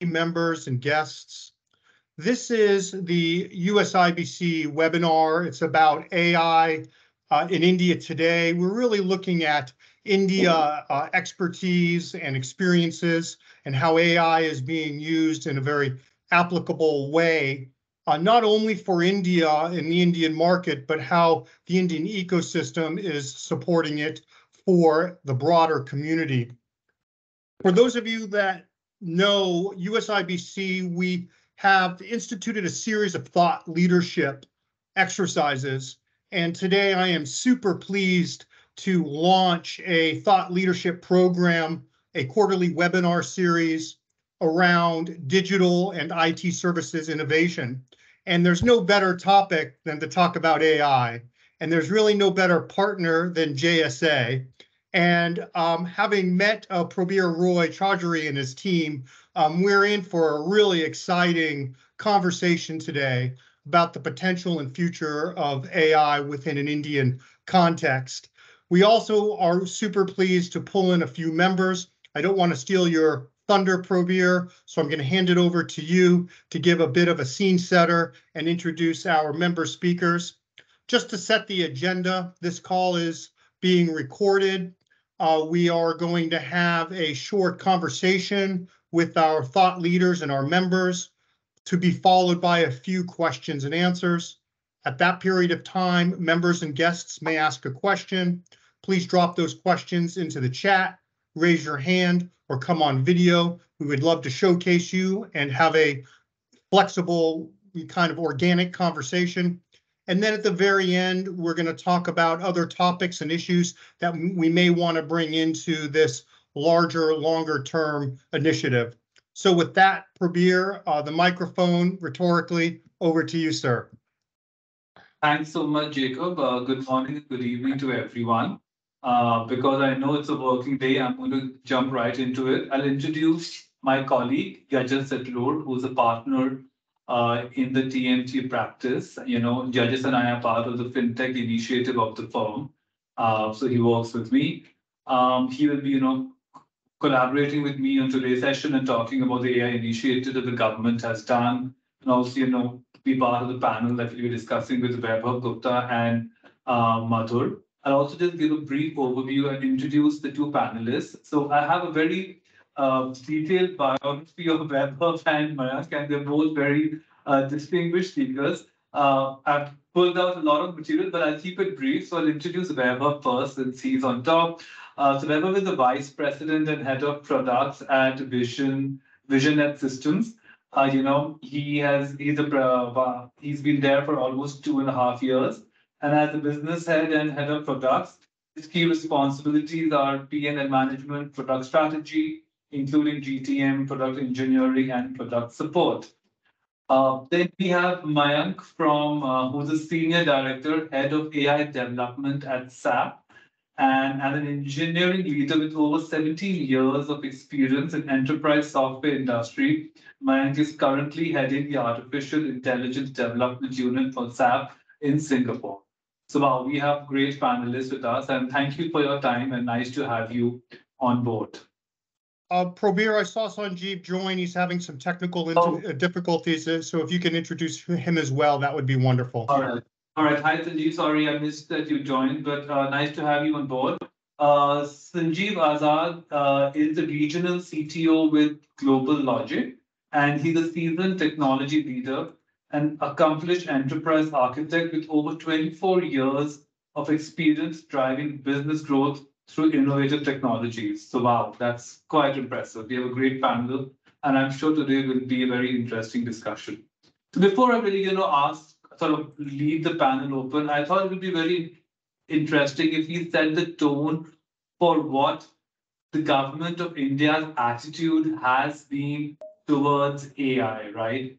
members and guests. This is the USIBC webinar. It's about AI in India today. We're really looking at India expertise and experiences and how AI is being used in a very applicable way, not only for India and the Indian market, but how the Indian ecosystem is supporting it for the broader community. For those of you that know USIBC, we have instituted a series of thought leadership exercises. And today I am super pleased to launch a thought leadership program, a quarterly webinar series around digital and IT services innovation. And there's no better topic than to talk about AI. And there's really no better partner than JSA. And having met Prabir Roy Chaudhary and his team, we're in for a really exciting conversation today about the potential and future of AI within an Indian context. We also are super pleased to pull in a few members. I don't want to steal your thunder, Prabir, so I'm going to hand it over to you to give a bit of a scene setter and introduce our member speakers. Just to set the agenda, this call is being recorded. We are going to have a short conversation with our thought leaders and our members to be followed by a few questions and answers. At that period of time, members and guests may ask a question. Please drop those questions into the chat, raise your hand, or come on video. We would love to showcase you and have a flexible, kind of organic conversation. And then at the very end, we're going to talk about other topics and issues that we may want to bring into this larger, longer term initiative. So with that, Prabir, the microphone rhetorically over to you, sir. Thanks so much, Jacob. Good morning and good evening to everyone. Because I know it's a working day, I'm going to jump right into it. I'll introduce my colleague, Yajas Setlur, who's a partner in the TMT practice. You know, Yajas and I are part of the FinTech initiative of the firm. So he works with me. He will be, collaborating with me on today's session and talking about the AI initiative that the government has done. And also, be part of the panel that we'll be discussing with Vaibhav Gupta and Madhur. I'll also just give a brief overview and introduce the two panelists. So I have a very detailed biography of Vaibhav and Mayank, and they're both very distinguished speakers. I've pulled out a lot of material, but I'll keep it brief. So I'll introduce Vaibhav first, since he's on top. So Vaibhav is the Vice President and Head of Products at Visionet Systems. He's been there for almost 2.5 years. And as a business head and head of products, his key responsibilities are P&L management, product strategy, including GTM, product engineering, and product support. Then we have Mayank who's a senior director, head of AI development at SAP, and an engineering leader with over 17 years of experience in enterprise software industry. Mayank is currently heading the artificial intelligence development unit for SAP in Singapore. So wow, we have great panelists with us, and thank you for your time and nice to have you on board. Prabir, I saw Sanjeev join. He's having some technical difficulties, so if you can introduce him as well, that would be wonderful. All right. Hi, Sanjeev. Sorry, I missed that you joined, but nice to have you on board. Sanjeev Azad is the regional CTO with Global Logic, and he's a seasoned technology leader, an accomplished enterprise architect with over 24 years of experience driving business growth through innovative technologies. So wow, that's quite impressive. We have a great panel, and I'm sure today will be a very interesting discussion. So before I really, lead the panel open, I thought it would be very interesting if we set the tone for what the government of India's attitude has been towards AI, right?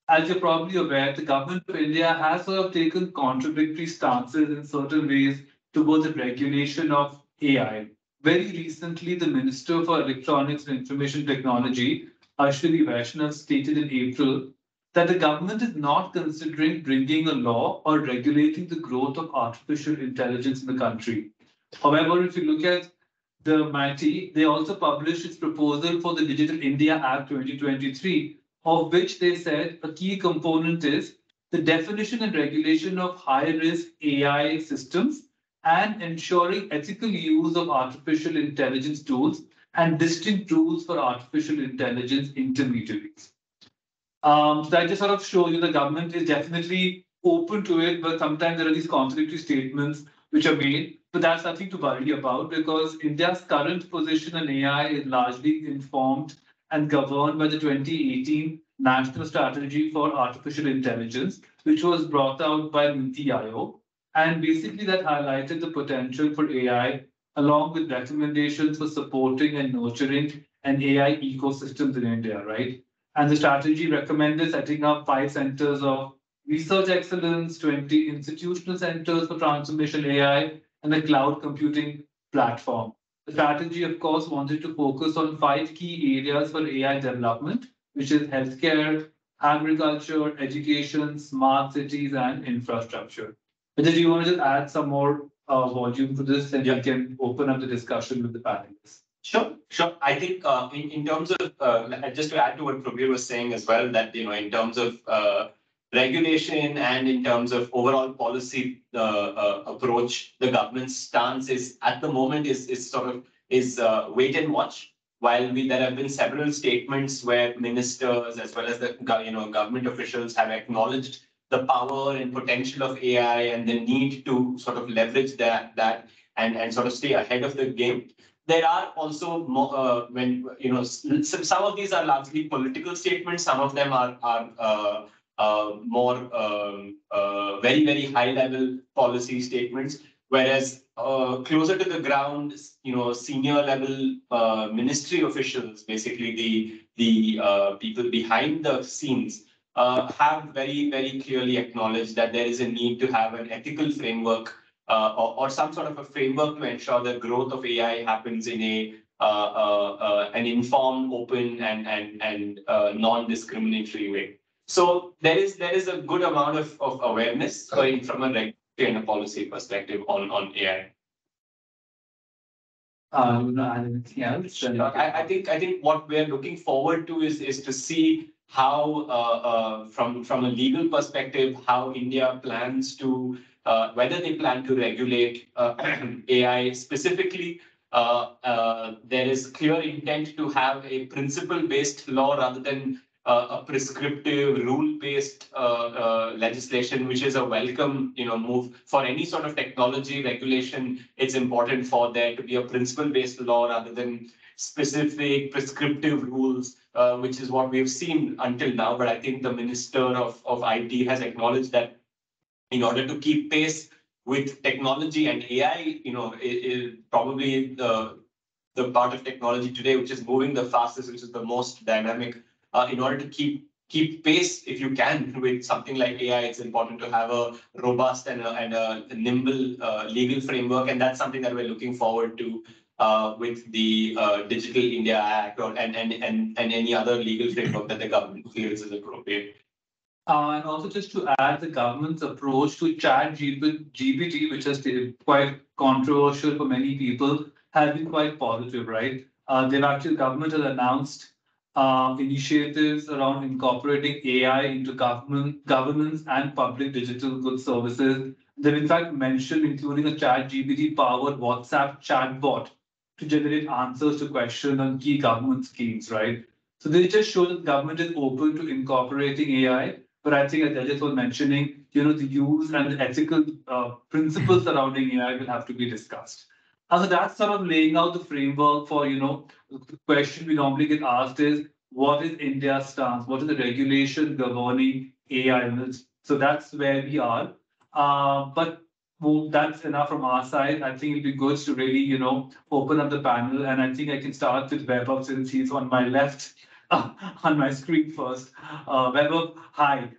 As you're probably aware, the government of India has sort of taken contradictory stances in certain ways towards the regulation of AI. Very recently, the Minister for Electronics and Information Technology, Ashwini Vaishnav, stated in April that the government is not considering bringing a law or regulating the growth of artificial intelligence in the country. However, if you look at the MIT, they also published its proposal for the Digital India Act 2023, of which they said a key component is the definition and regulation of high-risk AI systems and ensuring ethical use of artificial intelligence tools and distinct rules for artificial intelligence intermediaries. So that just sort of shows you the government is definitely open to it, but sometimes there are these contradictory statements which are made. But that's nothing to worry about because India's current position in AI is largely informed and governed by the 2018 National Strategy for Artificial Intelligence, which was brought out by NITI Aayog. And basically, that highlighted the potential for AI, along with recommendations for supporting and nurturing an AI ecosystems in India, right? And the strategy recommended setting up 5 centers of research excellence, 20 institutional centers for transformation AI, and a cloud computing platform. The strategy, of course, wanted to focus on 5 key areas for AI development, which is healthcare, agriculture, education, smart cities, and infrastructure. But do you want to just add some more volume to this, and we can open up the discussion with the panelists? Sure, sure. I think in terms of just to add to what Prabir was saying as well, that in terms of regulation and in terms of overall policy approach, the government's stance is at the moment is sort of wait and watch. While there have been several statements where ministers as well as the government officials have acknowledged the power and potential of AI and the need to sort of leverage that and sort of stay ahead of the game. There are also more, some of these are largely political statements. Some of them are more very, very high level policy statements. Whereas closer to the ground, senior level ministry officials, basically the people behind the scenes, have very, very clearly acknowledged that there is a need to have an ethical framework or some sort of a framework to ensure the growth of AI happens in an informed, open, and non-discriminatory way. So there is a good amount of awareness from a regulatory and a policy perspective on AI. Anything else? I think what we're looking forward to is to see how, from a legal perspective, how India plans to whether they plan to regulate AI specifically. There is clear intent to have a principle-based law rather than a prescriptive, rule-based legislation, which is a welcome, move for any sort of technology regulation. It's important for there to be a principle-based law rather than specific prescriptive rules, which is what we've seen until now. But I think the Minister of IT has acknowledged that in order to keep pace with technology and AI, is probably the part of technology today which is moving the fastest, which is the most dynamic. In order to keep pace, if you can, with something like AI, it's important to have a robust and a nimble legal framework, and that's something that we're looking forward to with the Digital India Act and any other legal framework that the government feels is appropriate. And also just to add, the government's approach to ChatGPT, which has been quite controversial for many people, has been quite positive, right? Government has announced initiatives around incorporating AI into governance and public digital goods services. They've in fact mentioned including a ChatGPT-powered WhatsApp chatbot to generate answers to questions on key government schemes, right? So they just show that government is open to incorporating AI. But I think, as Ajit was mentioning, the use and the ethical principles surrounding AI will have to be discussed. So that's sort of laying out the framework for, the question we normally get asked is, what is India's stance? What is the regulation governing AI? So that's where we are. But that's enough from our side. I think it'd be good to really, open up the panel. And I think I can start with Vaibhav since he's on my left. On my screen first. Vaibhav, hi.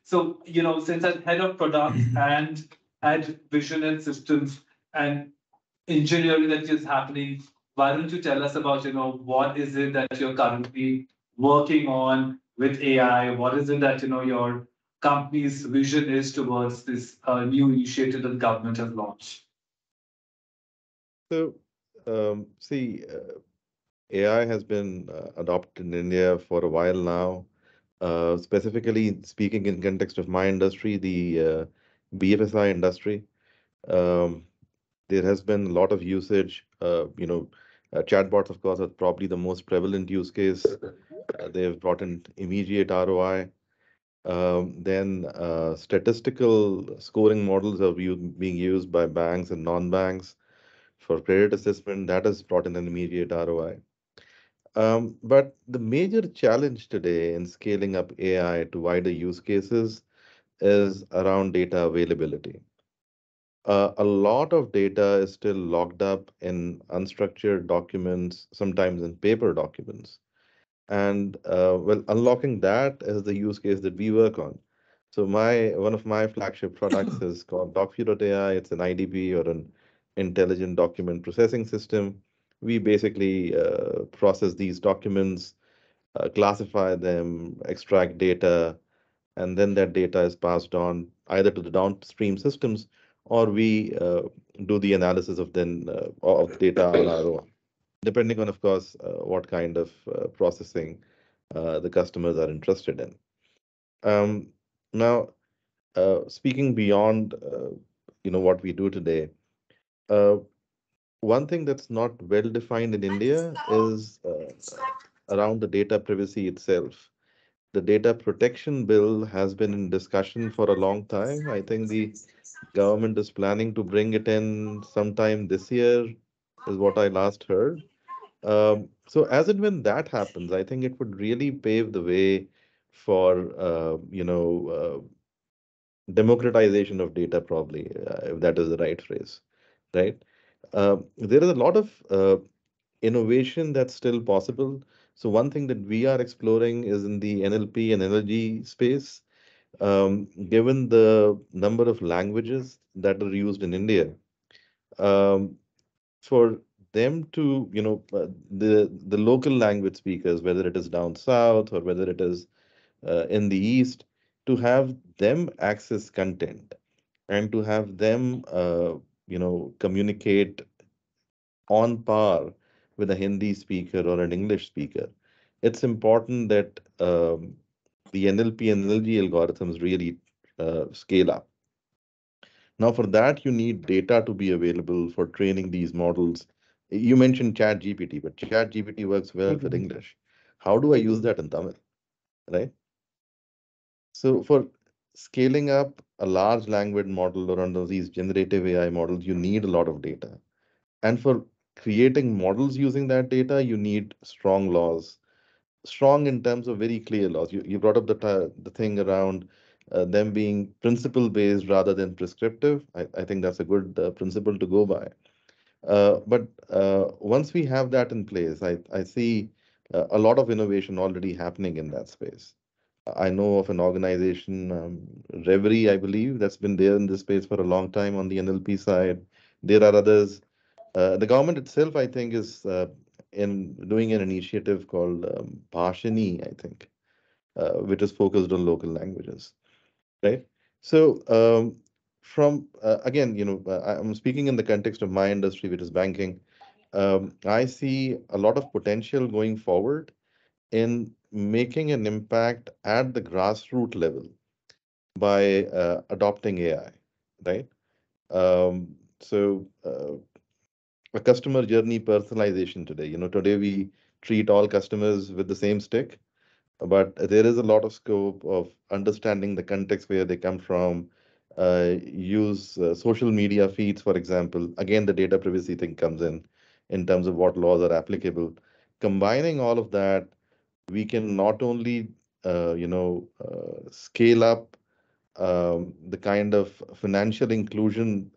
Since as head of product and vision and systems and engineering that is happening, why don't you tell us about, what is it that you're currently working on with AI? What is it that, your company's vision is towards this new initiative that government has launched? So See, AI has been adopted in India for a while now. Specifically speaking in context of my industry, the BFSI industry, um, there has been a lot of usage. Chatbots, of course, are probably the most prevalent use case. They've brought in immediate ROI. Then statistical scoring models are being used by banks and non-banks for credit assessment. That has brought in an immediate ROI. But the major challenge today in scaling up AI to wider use cases is around data availability. A lot of data is still locked up in unstructured documents, sometimes in paper documents. And well, unlocking that is the use case that we work on. So one of my flagship products is called Docu.ai. It's an IDP or an intelligent document processing system. We basically process these documents, classify them, extract data, and then that data is passed on either to the downstream systems or we do the analysis of the data on our own, depending on, of course, what kind of processing the customers are interested in. Um, Now, speaking beyond, what we do today, uh, one thing that's not well defined in India is around the data privacy itself. The data protection bill has been in discussion for a long time. I think the government is planning to bring it in sometime this year, is what I last heard. So as and when that happens, I think it would really pave the way for democratization of data, probably, if that is the right phrase, right? There is a lot of innovation that's still possible. So one thing that we are exploring is in the NLP and energy space. Given the number of languages that are used in India, um, for them to, the local language speakers, whether it is down south or whether it is in the east, to have them access content and to have them, communicate on par with a Hindi speaker or an English speaker. It's important that the NLP and NLG algorithms really scale up. Now, for that, you need data to be available for training these models. You mentioned Chat GPT, but Chat GPT works well with Mhm. English. How do I use that in Tamil, right? So for scaling up a large language model or under these generative AI models, you need a lot of data. And for creating models using that data, you need strong laws, strong in terms of very clear laws. You brought up the thing around them being principle based rather than prescriptive. I think that's a good principle to go by. But once we have that in place, I see a lot of innovation already happening in that space. I know of an organization, Reverie, I believe, that's been there in this space for a long time on the NLP side. There are others. The government itself, I think, is in doing an initiative called Bhashini, I think, which is focused on local languages, right? So, from again, I'm speaking in the context of my industry, which is banking. I see a lot of potential going forward in making an impact at the grassroots level by adopting AI, right? So, a customer journey personalization today. Today we treat all customers with the same stick, but there is a lot of scope of understanding the context where they come from. Use social media feeds, for example. Again, the data privacy thing comes in terms of what laws are applicable. Combining all of that, we can not only scale up the kind of financial inclusion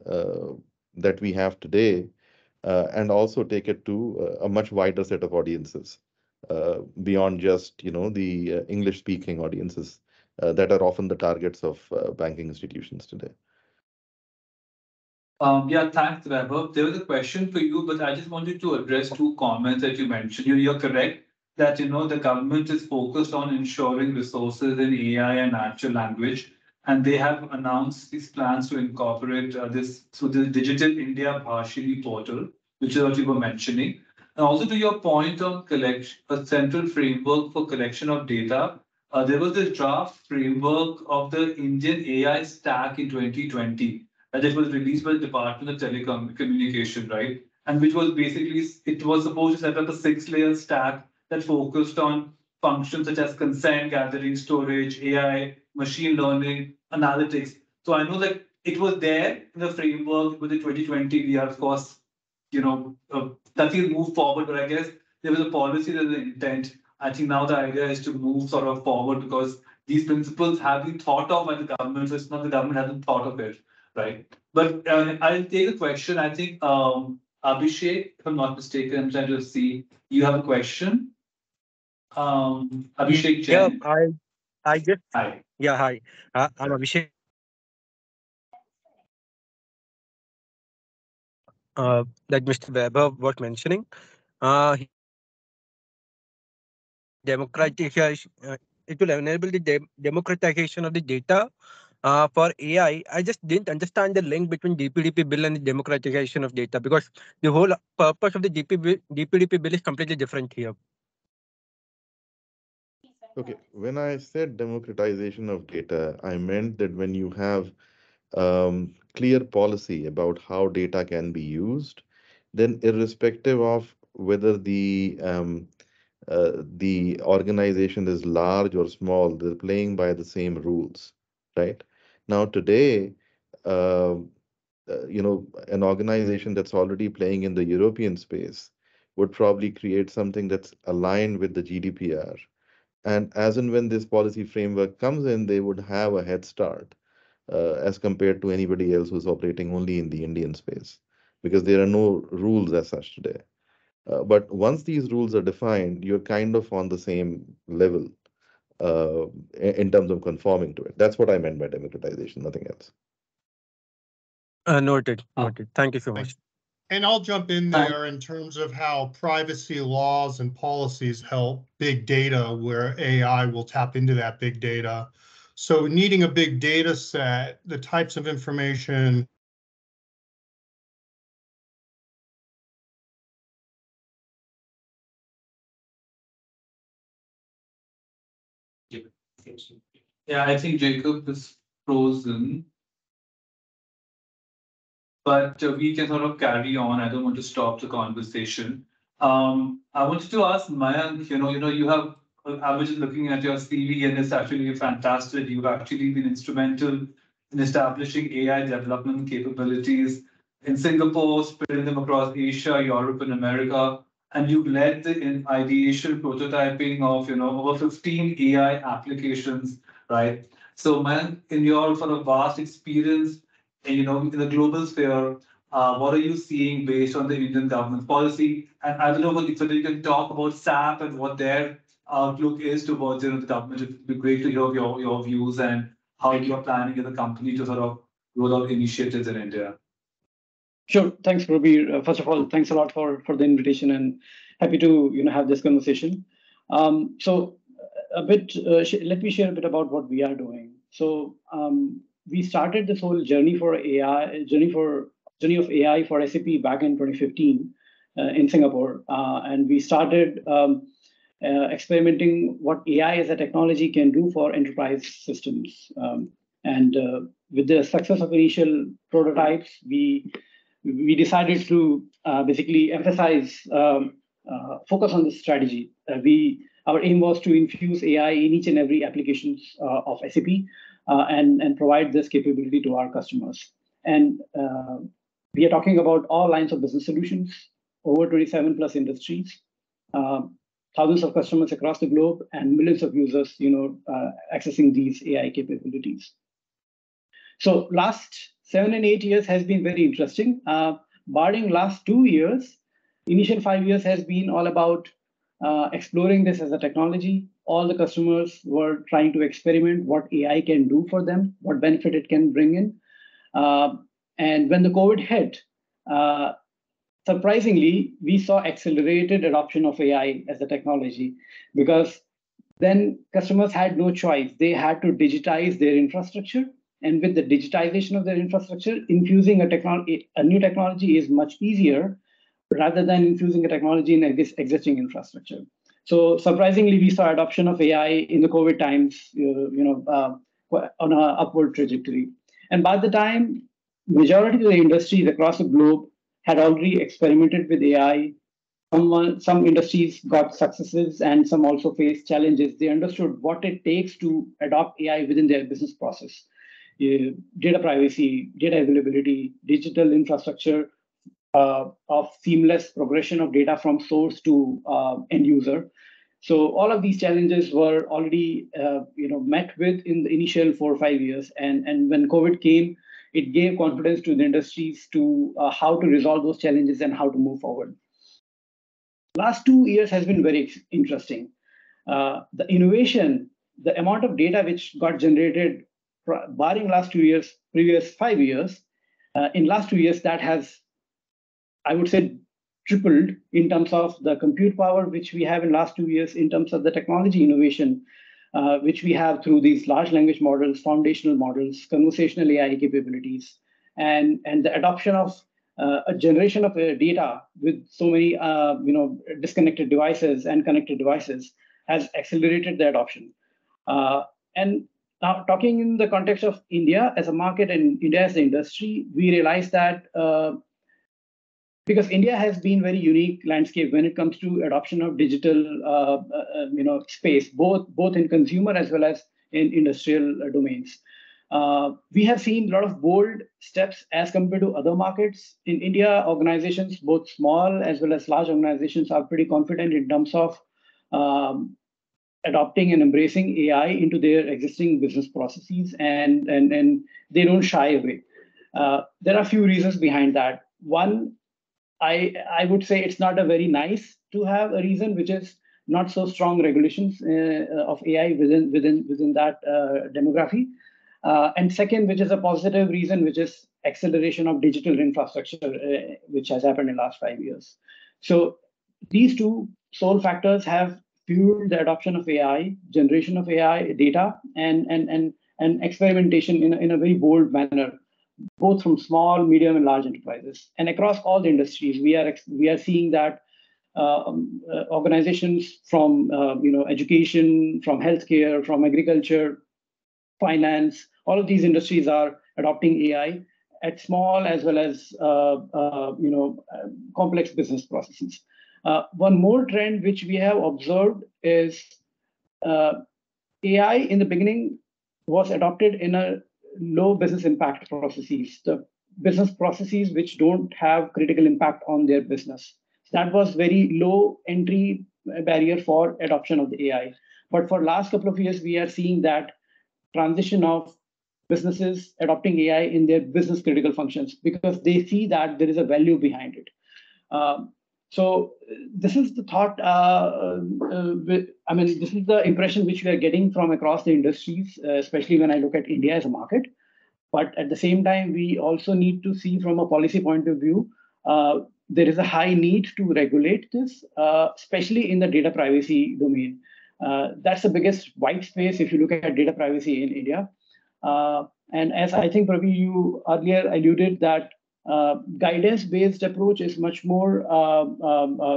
that we have today, and also take it to a much wider set of audiences beyond just the English speaking audiences that are often the targets of banking institutions today. Yeah, thanks, Vaibhav. There was a question for you, but I just wanted to address two comments that you mentioned. You're correct that the government is focused on ensuring resources in AI and natural language, and they have announced these plans to incorporate this through the Digital India Bhashini portal. which is what you were mentioning. And also to your point on collection, a central framework for collection of data, there was this draft framework of the Indian AI stack in 2020 that it was released by the Department of Telecommunication, right? And which was basically, it was supposed to set up a 6-layer stack that focused on functions such as consent gathering, storage, AI, machine learning, analytics. So I know that it was there in the framework with the 2020. We have, of course, nothing moved forward, but I guess there was a policy, there was an intent. I think now the idea is to move sort of forward because these principles have been thought of by the government. So it's not the government hasn't thought of it, right? But I'll take a question. I think Abhishek, if I'm not mistaken, I'm trying to see. You have a question. Abhishek Yeah, Jain. I just Hi. yeah, hi. I'm Abhishek. Like Mr. Weber was mentioning, democratization. It will enable the democratization of the data for AI. I just didn't understand the link between DPDP bill and the democratization of data because the whole purpose of the DPDP bill is completely different here. Okay, when I said democratization of data, I meant that when you have clear policy about how data can be used, then irrespective of whether the organization is large or small, they're playing by the same rules, right? Now today, uh, an organization that's already playing in the European space would probably create something that's aligned with the GDPR. And as and when this policy framework comes in, they would have a head start as compared to anybody else who's operating only in the Indian space, because there are no rules as such today. But once these rules are defined, you're kind of on the same level in terms of conforming to it. That's what I meant by democratization, nothing else. Noted. Thank you so much. And I'll jump in there in terms of how privacy laws and policies help big data, where AI will tap into that big data. So needing a big data set, the types of information Yeah, I think Jacob is frozen, but we can sort of carry on. I don't want to stop the conversation. I wanted to ask Mayank, you have, I was just looking at your CV and it's actually fantastic. You've actually been instrumental in establishing AI development capabilities in Singapore, spreading them across Asia, Europe, and America. And you've led the ideation prototyping of, over 15 AI applications, right? So, man, in your sort of vast experience, and in the global sphere, what are you seeing based on the Indian government policy? And I don't know whether you can talk about SAP and what their outlook is towards the government. It would be great to hear your views and how you are planning as a company to sort of roll out initiatives in India. Sure. Thanks, Prabir. First of all, thanks a lot for the invitation and happy to have this conversation. So let me share a bit about what we are doing. So we started this whole journey of AI for SAP back in 2015 in Singapore, and we started experimenting what AI as a technology can do for enterprise systems. And with the success of initial prototypes, we decided to basically emphasize focus on this strategy. Our aim was to infuse AI in each and every applications of SAP and provide this capability to our customers. And we are talking about all lines of business solutions, over 27 plus industries, thousands of customers across the globe, and millions of users, accessing these AI capabilities. So last 7 and 8 years has been very interesting. Barring last 2 years, initial 5 years has been all about exploring this as a technology. All the customers were trying to experiment what AI can do for them, what benefit it can bring in. And when the COVID hit, surprisingly, we saw accelerated adoption of AI as a technology, because then customers had no choice. They had to digitize their infrastructure. And with the digitization of their infrastructure, infusing a new technology is much easier rather than infusing a technology in existing infrastructure. So surprisingly, we saw adoption of AI in the COVID times, on an upward trajectory. And by the time majority of the industries across the globe had already experimented with AI, some industries got successes and some also faced challenges. They understood what it takes to adopt AI within their business process. Data privacy, data availability, digital infrastructure, of seamless progression of data from source to end user. So all of these challenges were already met with in the initial 4 or 5 years. And when COVID came, it gave confidence to the industries to how to resolve those challenges and how to move forward. Last 2 years has been very interesting. The innovation, the amount of data which got generated, barring last 2 years, previous 5 years, in last 2 years, that has, I would say, tripled in terms of the compute power which we have in last 2 years, in terms of the technology innovation which we have through these large language models, foundational models, conversational AI capabilities, and the adoption of a generation of data with so many disconnected devices and connected devices has accelerated the adoption. And now, talking in the context of India as a market and India as an industry, we realize that because India has been very unique landscape when it comes to adoption of digital space, both in consumer as well as in industrial domains. We have seen a lot of bold steps as compared to other markets. In India, organizations, both small as well as large organizations, are pretty confident in terms of adopting and embracing AI into their existing business processes, and they don't shy away. There are a few reasons behind that. One, I would say it's not a very nice to have a reason, which is not so strong regulations of AI within that demography. And second, which is a positive reason, which is acceleration of digital infrastructure, which has happened in the last 5 years. So these two sole factors have fueled the adoption of AI, generation of AI data, and experimentation in a very bold manner, both from small, medium, and large enterprises. And across all the industries, we are seeing that organizations from education, from healthcare, from agriculture, finance, all of these industries are adopting AI at small as well as complex business processes. One more trend which we have observed is AI in the beginning was adopted in a low business impact processes, the business processes which don't have critical impact on their business. That was very low entry barrier for adoption of the AI. But for last couple of years, we are seeing that transition of businesses adopting AI in their business critical functions because they see that there is a value behind it. So this is the thought. This is the impression which we are getting from across the industries, especially when I look at India as a market. But at the same time, we also need to see from a policy point of view, there is a high need to regulate this, especially in the data privacy domain. That's the biggest white space if you look at data privacy in India. And as I think, Pravi, you earlier alluded that guidance-based approach is much more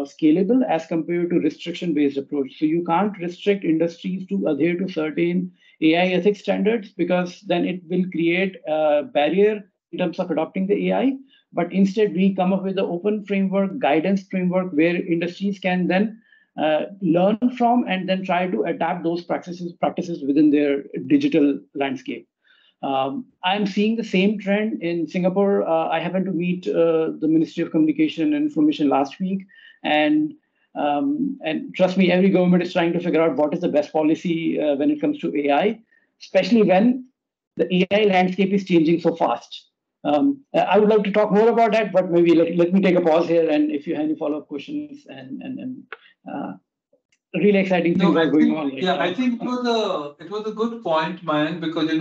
scalable as compared to restriction-based approach. So you can't restrict industries to adhere to certain AI ethics standards because then it will create a barrier in terms of adopting the AI. But instead, we come up with the open framework, guidance framework, where industries can then learn from and then try to adapt those practices within their digital landscape. I'm seeing the same trend in Singapore. I happened to meet the Ministry of Communication and Information last week, and trust me, every government is trying to figure out what is the best policy when it comes to AI, especially when the AI landscape is changing so fast. I would love to talk more about that, but maybe let me take a pause here, and if you have any follow-up questions and really exciting things are going on. I think it was a good point, Mayank, because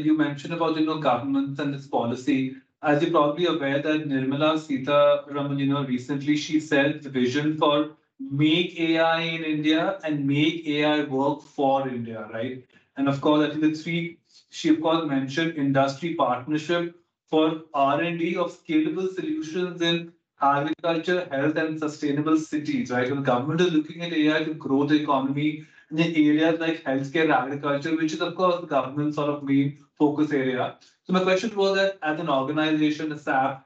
you mentioned about governments and its policy. As you're probably aware that Nirmala Sitharaman, recently she set the vision for make AI in India and make AI work for India, right? And of course, I think the three she of course mentioned industry partnership for R&D of scalable solutions in agriculture, health, and sustainable cities, right? The government is looking at AI to grow the economy in the areas like healthcare and agriculture, which is, of course, the government's sort of main focus area. So my question was that as an organization, as SAP,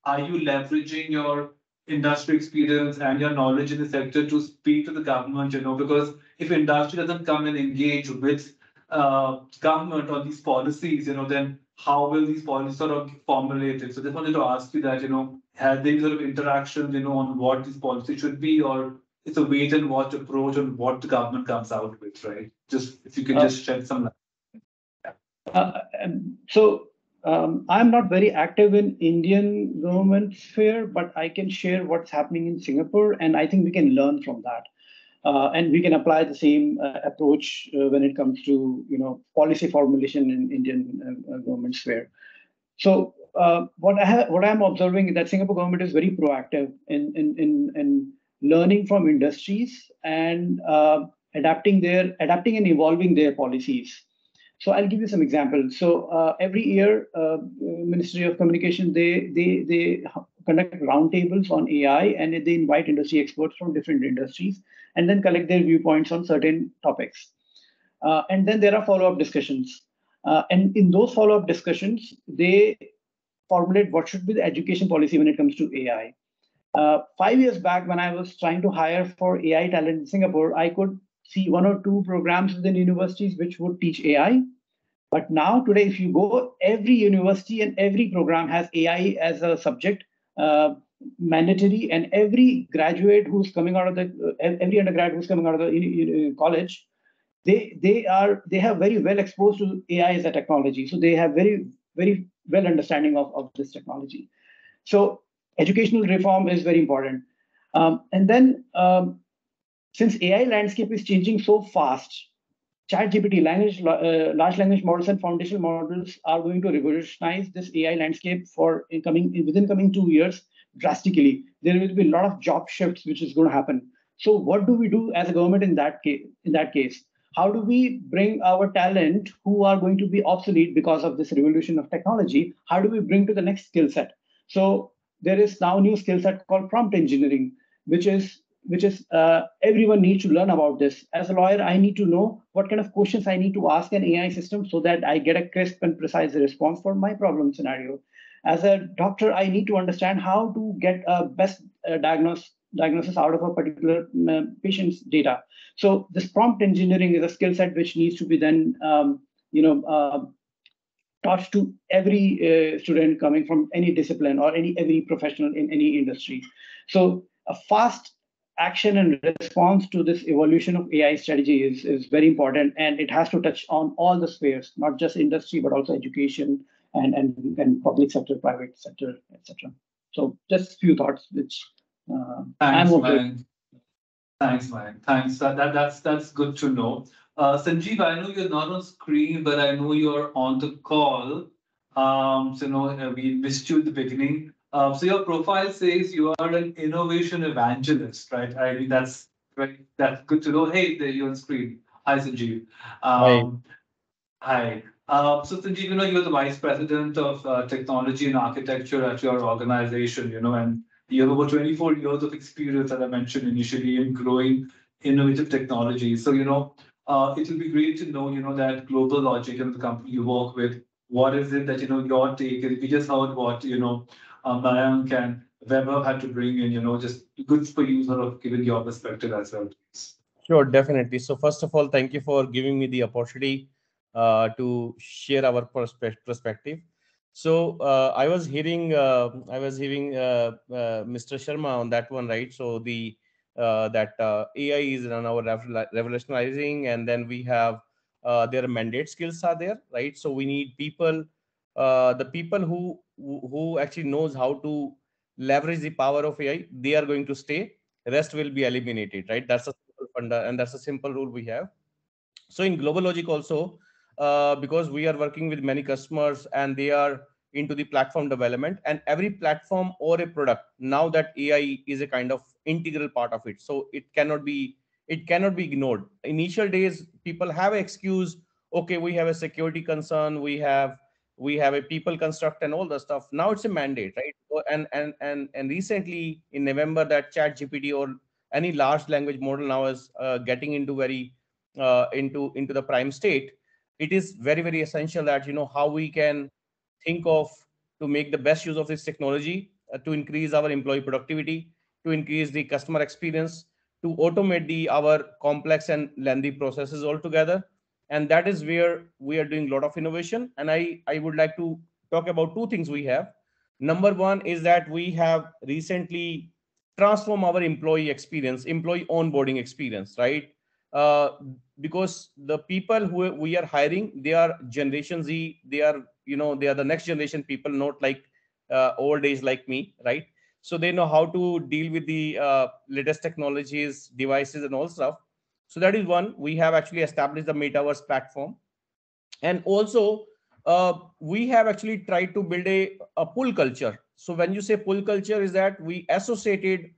are you leveraging your industry experience and your knowledge in the sector to speak to the government? Because if industry doesn't come and engage with government on these policies, then how will these policies sort of get formulated? So just wanted to ask you that, have there sort of interactions, on what these policies should be, or it's a wait and watch approach on what the government comes out with, right? Just if you could just shed some light. I'm not very active in Indian government sphere, but I can share what's happening in Singapore, and I think we can learn from that. And we can apply the same approach when it comes to policy formulation in Indian government sphere. So what I'm observing is that Singapore government is very proactive in learning from industries and adapting and evolving their policies. So I'll give you some examples. So every year, Ministry of Communication, they conduct roundtables on AI, and they invite industry experts from different industries and then collect their viewpoints on certain topics. And then there are follow-up discussions. And in those follow-up discussions, they formulate what should be the education policy when it comes to AI. 5 years back, when I was trying to hire for AI talent in Singapore, I could see 1 or 2 programs within universities which would teach AI. But now today, if you go, every university and every program has AI as a subject, mandatory, and every graduate who's coming out of every undergrad who's coming out of the college, they have very well exposed to AI as a technology. So they have very, very well understanding of this technology. So educational reform is very important. And then since AI landscape is changing so fast, ChatGPT, large language models and foundational models are going to revolutionize this AI landscape within coming 2 years drastically. There will be a lot of job shifts which is going to happen. So what do we do as a government in that case? How do we bring our talent who are going to be obsolete because of this revolution of technology? How do we bring to the next skill set? So there is now a new skill set called prompt engineering, which is everyone needs to learn about this. As a lawyer, I need to know what kind of questions I need to ask an AI system so that I get a crisp and precise response for my problem scenario. As a doctor, I need to understand how to get a best diagnosis out of a particular patient's data. So this prompt engineering is a skill set which needs to be then taught to every student coming from any discipline or every professional in any industry. So a fast action and response to this evolution of AI strategy is very important, and it has to touch on all the spheres, not just industry, but also education and public sector, private sector, etc. So just a few thoughts, which Thanks, man. Thanks, man. Thanks. That's good to know. Sanjeev, I know you're not on screen, but I know you're on the call. We missed you at the beginning. So your profile says you are an innovation evangelist, right? I mean, that's good to know. Hey, there you're on screen. Hi, Sanjeev. Hi. So Sanjeev, you're the vice president of technology and architecture at your organization, and you have over 24 years of experience, as I mentioned initially, in growing innovative technology. So, it will be great to know, that Global Logic and the company you work with, what is it that, your take is. We just heard what, Mayank and Weber had to bring in, just good for you sort of giving your perspective as well. Sure, definitely. So first of all, thank you for giving me the opportunity to share our perspective. So I was hearing Mr. Sharma on that one, right? So that AI is now revolutionizing, and then we have their mandate skills are there, right? So we need people, the people who actually knows how to leverage the power of AI. They are going to stay. Rest will be eliminated, right? That's a simple funda, and that's a simple rule we have. So in Global Logic also, because we are working with many customers and they are into the platform development, and every platform or a product, now that AI is a kind of integral part of it. So it cannot be ignored. Initial days, people have an excuse. Okay, we have a security concern. We have we have a people construct and all the stuff. Now it's a mandate, right? And recently in November, that Chat GPT or any large language model now is getting into very into the prime state. It is very, very essential that how we can think of to make the best use of this technology to increase our employee productivity, to increase the customer experience, to automate our complex and lengthy processes altogether. And that is where we are doing a lot of innovation. And I would like to talk about two things we have. Number one is that we have recently transformed our employee experience, employee onboarding experience, right? uh, because the people who we are hiring, they are Generation Z. They are, they are the next generation people, not like old age like me, right? So they know how to deal with the latest technologies, devices, and all stuff. So that is one. We have actually established the Metaverse platform, and also we have actually tried to build a pull culture. So when you say pull culture, is that we associated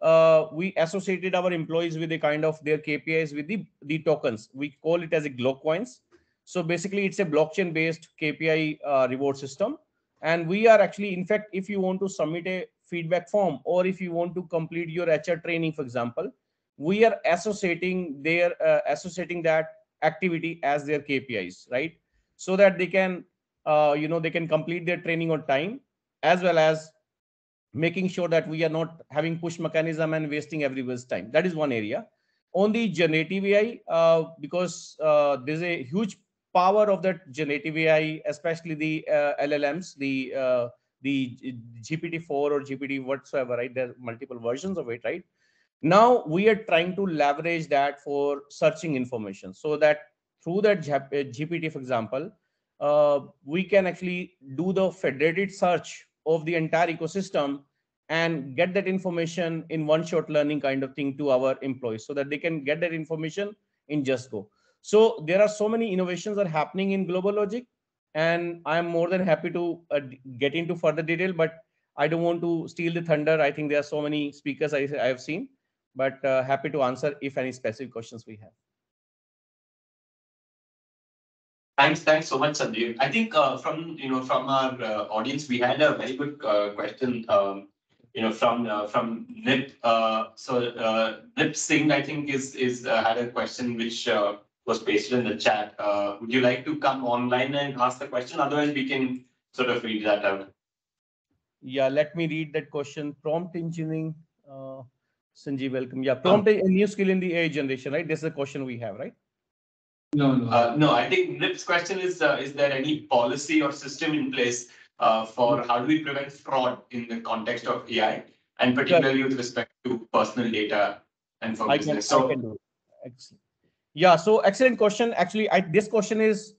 our employees with a kind of their KPIs with the tokens. We call it as a glow coins. So basically it's a blockchain based KPI reward system. And we are actually, in fact, if you want to submit a feedback form, or if you want to complete your HR training, for example, we are associating that activity as their KPIs, right? So that they can, they can complete their training on time, as well as making sure that we are not having push mechanism and wasting everyone's time. That is one area. On the generative AI, because there's a huge power of that generative AI, especially the LLMs, the GPT-4 or GPT whatsoever, right? There are multiple versions of it, right? Now we are trying to leverage that for searching information, so that through that GPT, for example, we can actually do the federated search of the entire ecosystem and get that information in one shot learning kind of thing to our employees, so that they can get that information in just go. So there are so many innovations are happening in Global Logic, and I'm more than happy to get into further detail, but I don't want to steal the thunder. I think there are so many speakers I have seen, but happy to answer if any specific questions we have. Thanks so much, Sanjeev. I think from our audience, we had a very good question. From Nip. Nip Singh, I think, is had a question which was pasted in the chat. Would you like to come online and ask the question? Otherwise, we can sort of read that out. Yeah, let me read that question. Prompt engineering. Sanjeev, welcome. Yeah, prompt a new skill in the AI generation, right? This is the question we have, right? No. I think Nip's question is there any policy or system in place for how do we prevent fraud in the context of AI, and particularly with respect to personal data and for business? I can do it. Excellent. Yeah, so excellent question. Actually, this question is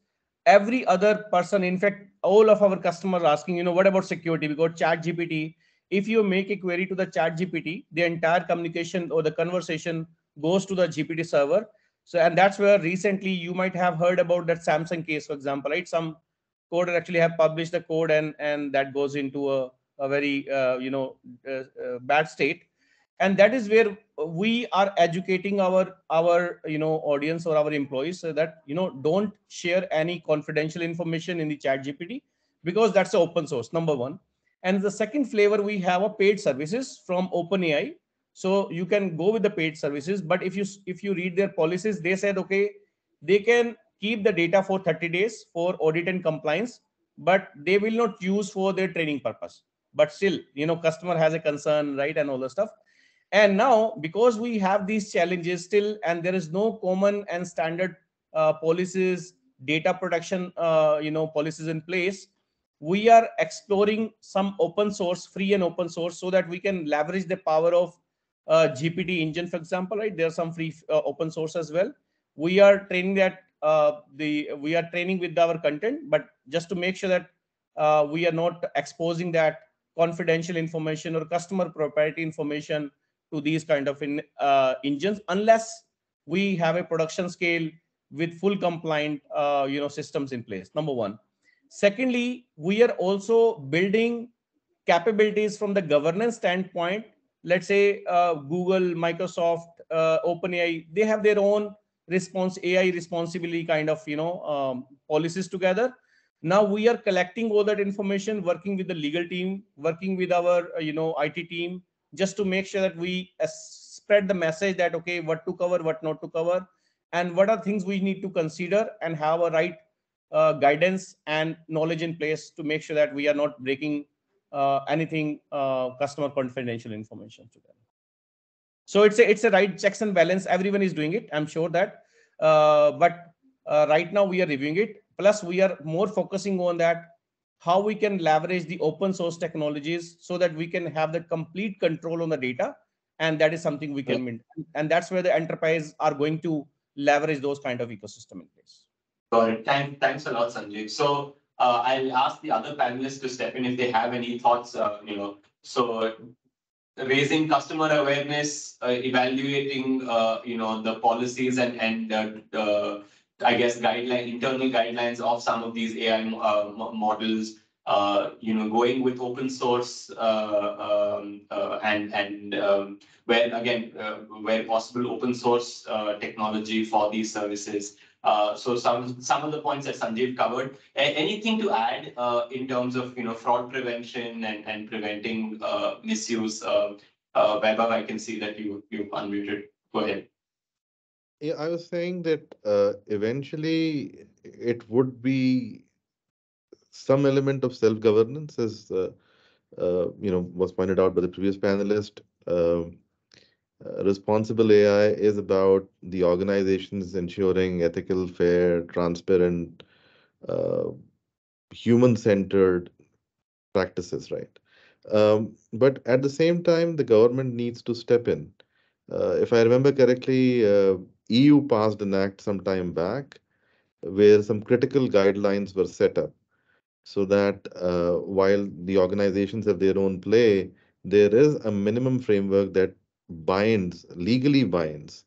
every other person, in fact, all of our customers asking, what about security? We got Chat GPT. If you make a query to the Chat GPT, the entire communication or the conversation goes to the GPT server. So, and that's where recently you might have heard about that Samsung case, for example, right? Some coder actually have published the code, and that goes into a very bad state. And that is where we are educating our audience or our employees, so that don't share any confidential information in the Chat GPT, because that's open source, number one. And the second flavor, we have a paid services from OpenAI. So you can go with the paid services, but if you read their policies, they said, okay, they can keep the data for 30 days for audit and compliance, but they will not use for their training purpose. But still, customer has a concern, right? And all the stuff. And now, because we have these challenges still, and there is no common and standard policies, data protection, policies in place, we are exploring some open source, free and open source, so that we can leverage the power of GPT engine, for example, right? There are some free open source as well. We are training that we are training with our content, but just to make sure that we are not exposing that confidential information or customer proprietary information to these kind of engines, unless we have a production scale with full compliant systems in place, number one. Secondly, we are also building capabilities from the governance standpoint. Let's say Google, Microsoft, OpenAI, they have their own AI responsibility kind of policies together. Now we are collecting all that information, working with the legal team, working with our IT team, just to make sure that we spread the message that okay, what to cover, what not to cover, and what are things we need to consider and have a right guidance and knowledge in place to make sure that we are not breaking anything customer confidential information to them. So it's a right checks and balance. Everyone is doing it, I'm sure that, but right now we are reviewing it. Plus, we are more focusing on that how we can leverage the open source technologies so that we can have the complete control on the data, and that is something we can maintain. And that's where the enterprise are going to leverage those kind of ecosystem in place. Got it. Thanks a lot, Sanjeev. So I'll ask the other panelists to step in if they have any thoughts. So raising customer awareness, evaluating, the policies and I guess internal guidelines of some of these AI models. Going with open source and where possible, open source technology for these services. So some of the points that Sanjeev covered. Anything to add in terms of fraud prevention and preventing misuse? Vaibhav, I can see that you've unmuted. Go ahead. Yeah, I was saying that eventually it would be some element of self-governance, as was pointed out by the previous panelist. Responsible AI is about the organizations ensuring ethical, fair, transparent, uh, human-centered practices, right? But at the same time, the government needs to step in. If I remember correctly, EU passed an act some time back where some critical guidelines were set up so that while the organizations have their own play, there is a minimum framework that legally binds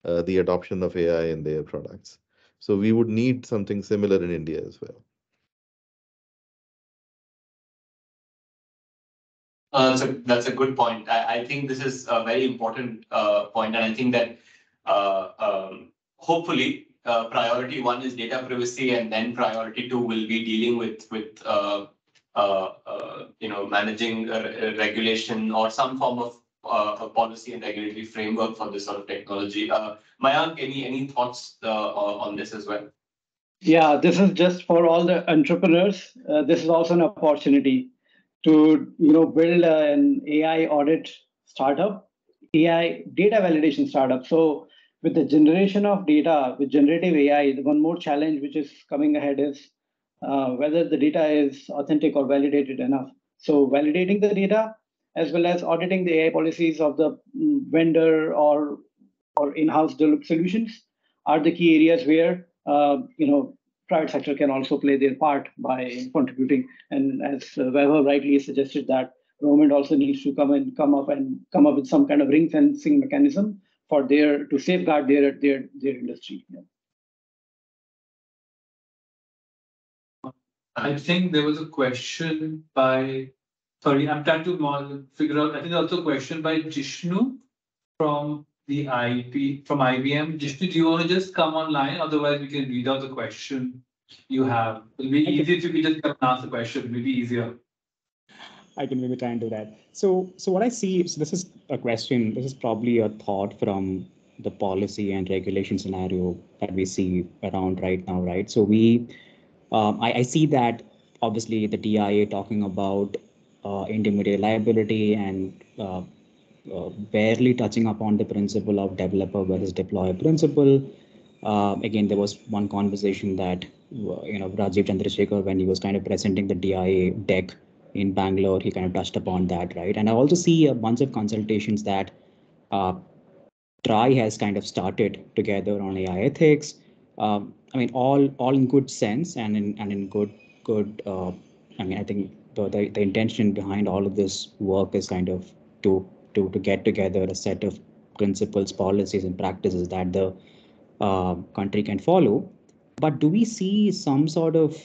the adoption of AI in their products. So we would need something similar in India as well. That's a good point. I think this is a very important point, and I think that hopefully priority one is data privacy, and then priority two will be dealing with managing regulation or some form of a policy and regulatory framework for this sort of technology. Mayank, any thoughts on this as well? Yeah, this is just for all the entrepreneurs. This is also an opportunity to build an AI audit startup, AI data validation startup. So with the generation of data with generative AI, the one more challenge which is coming ahead is whether the data is authentic or validated enough. So validating the data as well as auditing the AI policies of the vendor or in-house developed solutions are the key areas where private sector can also play their part by contributing. And as Vaibhav rightly suggested, that government also needs to come up with some kind of ring fencing mechanism to safeguard their industry. Yeah. I think there was a question by. Sorry, I'm trying to figure out. I think also a question by Jishnu from the from IBM. Jishnu, do you want to just come online? Otherwise, we can read out the question you have. It'll be easier if you just come and ask the question. It'll be easier. I can maybe try and do that. So what I see, so this is a question, this is probably a thought from the policy and regulation scenario that we see around right now, right? So I see that obviously the DIA talking about intermediate liability and barely touching upon the principle of developer versus deployer principle. Again, there was one conversation that Rajiv Chandrasekhar, when he was kind of presenting the DIA deck in Bangalore, he kind of touched upon that, right? And I also see a bunch of consultations that TRI has kind of started together on AI ethics. I mean, all in good sense and in good. I mean, I think the intention behind all of this work is kind of to get together a set of principles, policies, and practices that the country can follow. But do we see some sort of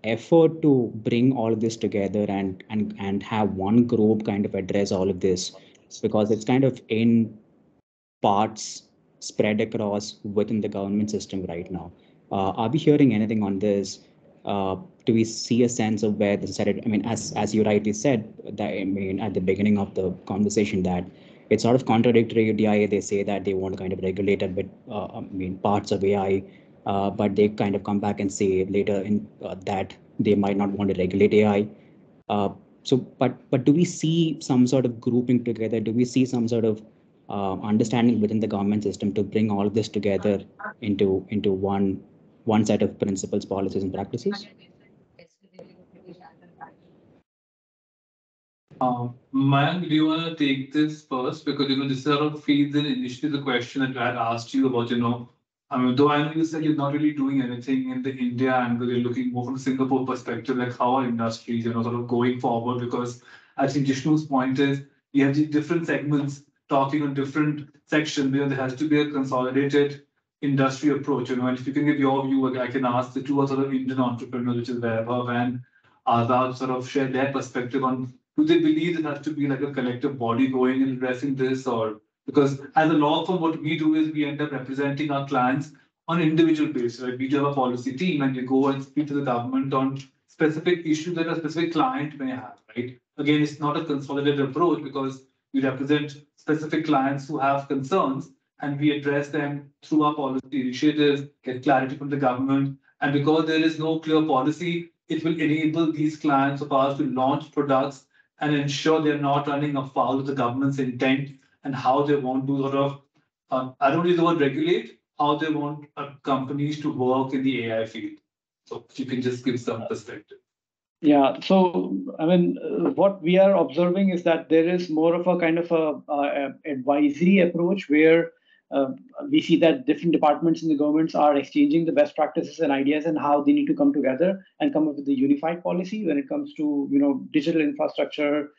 effort to bring all of this together and have one group kind of address all of this? Because it's kind of in parts spread across within the government system right now. Are we hearing anything on this? Do we see a sense of where this is headed? I mean, as you rightly said, that I mean at the beginning of the conversation that it's sort of contradictory. DIA, they say that they want to kind of regulate a bit, I mean, parts of AI, but they kind of come back and say later in that they might not want to regulate AI. Uh, but do we see some sort of grouping together? Do we see some sort of understanding within the government system to bring all of this together into one set of principles, policies, and practices? Mayank, do you want to take this first? Because, this sort of feeds in initially the question that I had asked you about, I mean, though I know you said you're not really doing anything in the India angle, you're looking more from a Singapore perspective, like how are industries, sort of going forward? Because I think Jishnu's point is we have the different segments talking on different sections, there has to be a consolidated industry approach, and if you can give your view, like, I can ask the two sort of Indian entrepreneurs, which is Vaibhav and Azad, sort of share their perspective on, do they believe there has to be like a collective body going and addressing this, or because as a law firm, what we do is we end up representing our clients on an individual basis, right? We do have a policy team and we go and speak to the government on specific issues that a specific client may have, right? Again, it's not a consolidated approach because we represent specific clients who have concerns and we address them through our policy initiatives, get clarity from the government. And because there is no clear policy, it will enable these clients of ours to launch products and ensure they're not running afoul of the government's intent and how they want to sort of, I don't use the word regulate, how they want companies to work in the AI field. So if you can just give some perspective. Yeah, so I mean, what we are observing is that there is more of a kind of a advisory approach where we see that different departments in the governments are exchanging the best practices and ideas and how they need to come together and come up with a unified policy when it comes to digital infrastructure,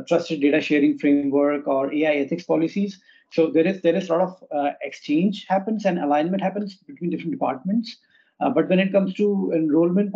trusted data sharing framework, or AI ethics policies. So there is a lot of exchange happens and alignment happens between different departments. But when it comes to enrollment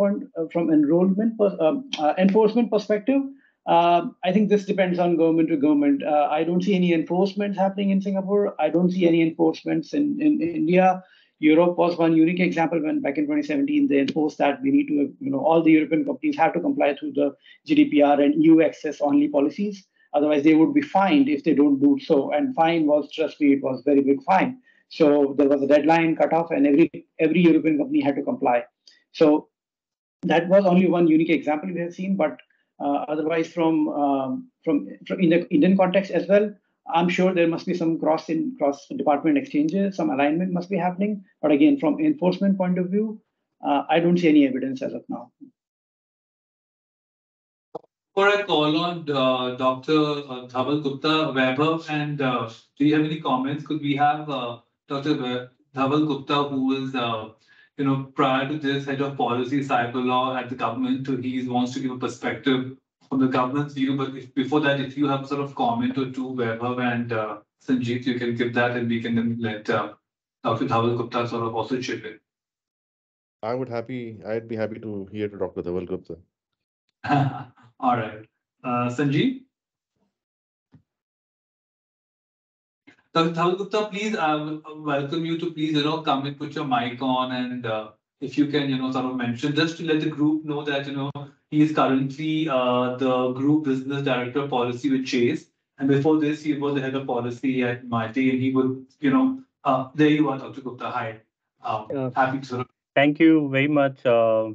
enforcement perspective, I think this depends on government to government. I don't see any enforcements happening in Singapore. I don't see any enforcements in India. Europe was one unique example when back in 2017 they enforced that we need to, all the European companies have to comply to the GDPR and EU access only policies. Otherwise, they would be fined if they don't do so. And fine was, trust me, it was very big fine. So there was a deadline cut off, and every European company had to comply. So that was only one unique example we have seen, but otherwise, from in the Indian context as well, I'm sure there must be some cross department exchanges, some alignment must be happening. But again, from enforcement point of view, I don't see any evidence as of now. For a call on Dr. Dhaval Gupta, Vaibhav, and do you have any comments? Could we have Dr. Dhaval Gupta, who is, prior to this, head of policy cyber law at the government, he wants to give a perspective from the government's view. But before that, if you have sort of comment or two, Vaibhav and Sanjeev, you can give that, and we can then let Dr. Dhaval Gupta sort of also chip in. I'd be happy to hear to Dr. Dhaval Gupta. All right. Sanjeev? Dr. Dhaval Gupta, please, I welcome you to please, come and put your mic on, and if you can, sort of mention, just to let the group know that, he is currently the group business director of policy with Chase. And before this, he was the head of policy at Mighty, and he would, there you are, Dr. Gupta. Hi. Happy to sort of. Thank you very much for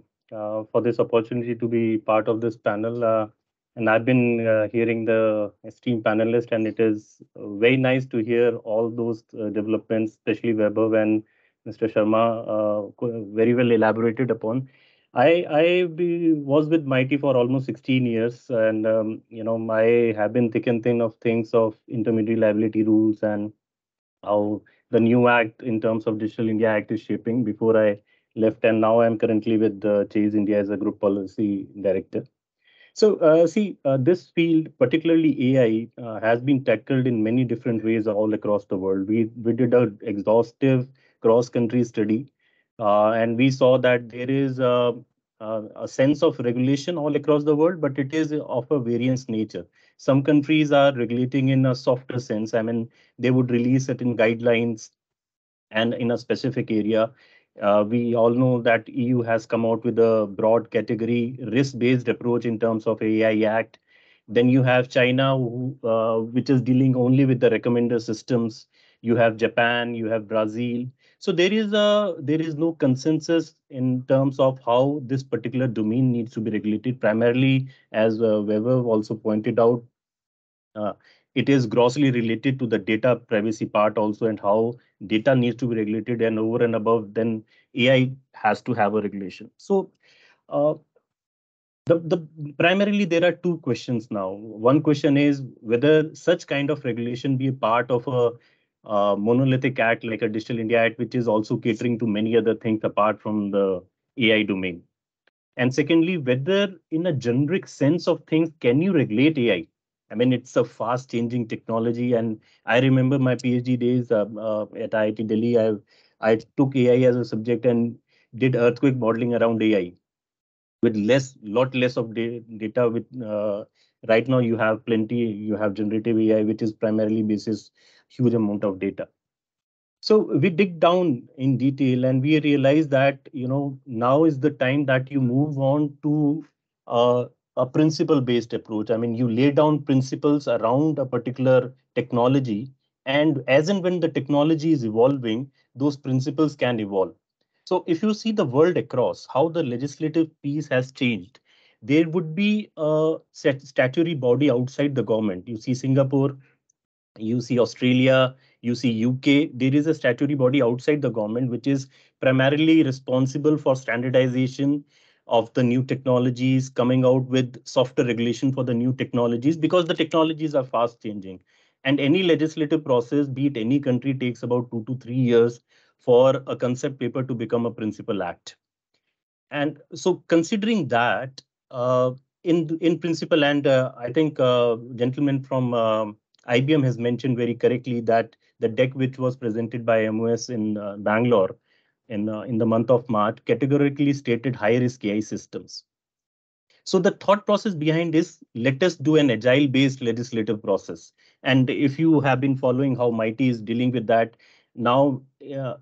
this opportunity to be part of this panel. And I've been hearing the esteemed panelists, and it is very nice to hear all those developments, especially Vaibhav and Mr. Sharma, very well elaborated upon. I was with Mighty for almost 16 years, and I have been thick and thin of things of intermediary liability rules and how the new act in terms of Digital India Act is shaping before I left, and now I'm currently with Chase India as a group policy director. So this field, particularly AI, has been tackled in many different ways all across the world. We did an exhaustive cross-country study, and we saw that there is a sense of regulation all across the world, but it is of a variance nature. Some countries are regulating in a softer sense. I mean, they would release certain guidelines and in a specific area. We all know that EU has come out with a broad category risk-based approach in terms of AI Act. Then you have China, which is dealing only with the recommender systems. You have Japan, you have Brazil. So there is no consensus in terms of how this particular domain needs to be regulated. Primarily, as Weber also pointed out, uh, it is grossly related to the data privacy part also, and how data needs to be regulated, and over and above, then AI has to have a regulation. So uh, the primarily there are two questions now. One question is whether such kind of regulation be a part of a monolithic act like a Digital India Act, which is also catering to many other things apart from the AI domain. And secondly, whether in a generic sense of things, can you regulate AI? I mean, it's a fast changing technology. And I remember my PhD days at IIT Delhi. I took AI as a subject and did earthquake modeling around AI with lot less of data. With right now, you have plenty. You have generative AI, which is primarily basis huge amount of data. So we dig down in detail and we realize that, now is the time that you move on to a principle-based approach. I mean, you lay down principles around a particular technology, and as and when the technology is evolving, those principles can evolve. So if you see the world across, how the legislative piece has changed, there would be a statutory body outside the government. You see Singapore, you see Australia, you see UK. There is a statutory body outside the government which is primarily responsible for standardization of the new technologies, coming out with softer regulation for the new technologies, because the technologies are fast changing. And any legislative process, be it any country, takes about 2 to 3 years for a concept paper to become a principal act. And so considering that, in principle, and I think gentleman from IBM has mentioned very correctly that the deck which was presented by MOS in Bangalore in the month of March categorically stated high risk AI systems. So the thought process behind is, let us do an agile based legislative process. And if you have been following how Mighty is dealing with that, now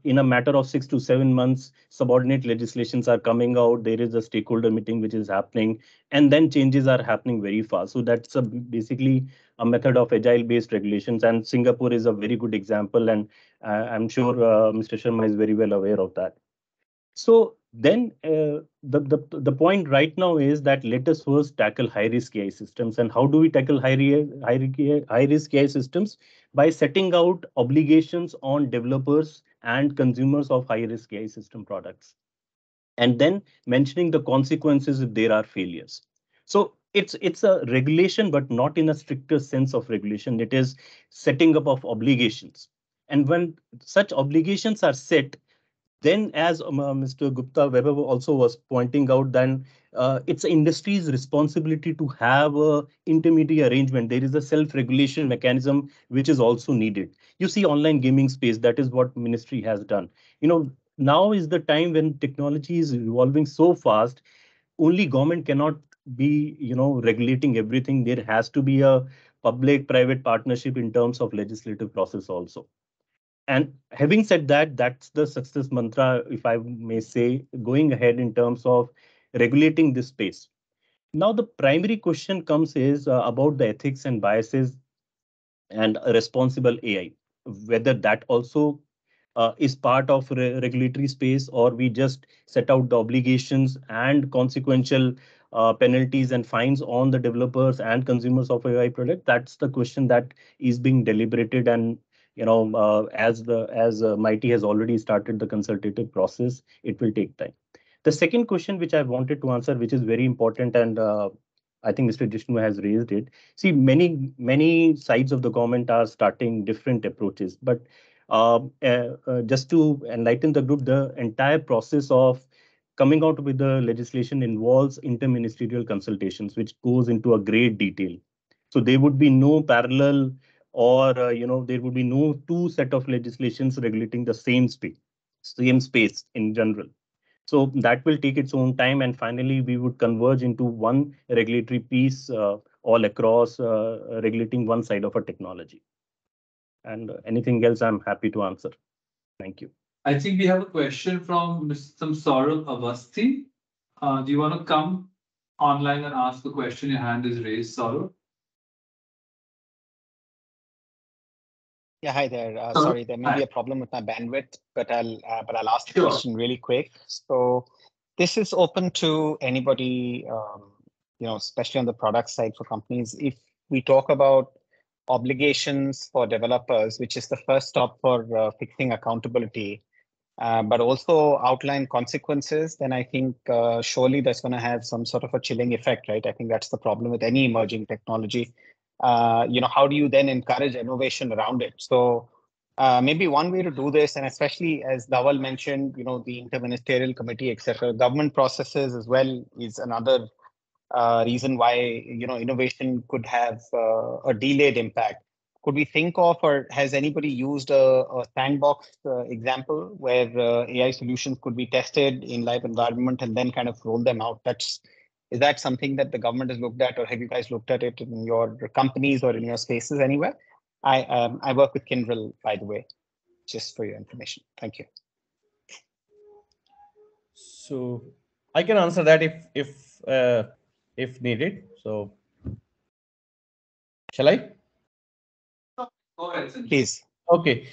in a matter of 6 to 7 months, subordinate legislations are coming out. There is a stakeholder meeting which is happening, and then changes are happening very fast. So that's basically a method of agile based regulations. And Singapore is a very good example. And I'm sure Mr. Sharma is very well aware of that. So then the point right now is that let us first tackle high risk AI systems. And how do we tackle high risk AI systems? By setting out obligations on developers and consumers of high risk AI system products, and then mentioning the consequences if there are failures. So it's a regulation, but not in a stricter sense of regulation. It is setting up of obligations. And when such obligations are set, then, as Mr. Gupta Weber also was pointing out, then it's industry's responsibility to have a intermediate arrangement. There is a self-regulation mechanism which is also needed. You see, online gaming space, that is what ministry has done. Now is the time when technology is evolving so fast. Only government cannot be, regulating everything. There has to be a public-private partnership in terms of legislative process also. And having said that, that's the success mantra, if I may say, going ahead in terms of regulating this space. Now, the primary question comes is about the ethics and biases and responsible AI, whether that also is part of regulatory space, or we just set out the obligations and consequential penalties and fines on the developers and consumers of AI product. That's the question that is being deliberated. And as Mighty has already started the consultative process, it will take time. The second question which I wanted to answer, which is very important, and I think Mr. Jishnu has raised it. See, many sides of the government are starting different approaches, but just to enlighten the group, the entire process of coming out with the legislation involves interministerial consultations, which goes into a great detail. So there would be no parallel, or there would be no two set of legislations regulating the same space in general. So that will take its own time, and finally we would converge into one regulatory piece all across, regulating one side of a technology. And anything else, I'm happy to answer. Thank you. I think we have a question from Mr. Saurabh Avasthi. Do you want to come online and ask the question? Your hand is raised, Saurabh. Yeah, hi there. Hello. Sorry, there may be a problem with my bandwidth, but I'll ask the Sure. question really quick. So this is open to anybody, especially on the product side for companies. If we talk about obligations for developers, which is the first stop for fixing accountability, but also outline consequences, then I think surely that's going to have some sort of a chilling effect, right? I think that's the problem with any emerging technology. How do you then encourage innovation around it? So maybe one way to do this, and especially as Dhaval mentioned, the interministerial committee, etc., government processes as well is another reason why innovation could have a delayed impact. Could we think of, or has anybody used a sandbox example where AI solutions could be tested in live environment and then kind of roll them out? Is that something that the government has looked at, or have you guys looked at it in your companies or in your spaces anywhere? I work with Kyndryl, by the way, just for your information. Thank you. So I can answer that if needed. So shall I? Go ahead, Sanjeev. Please. Okay.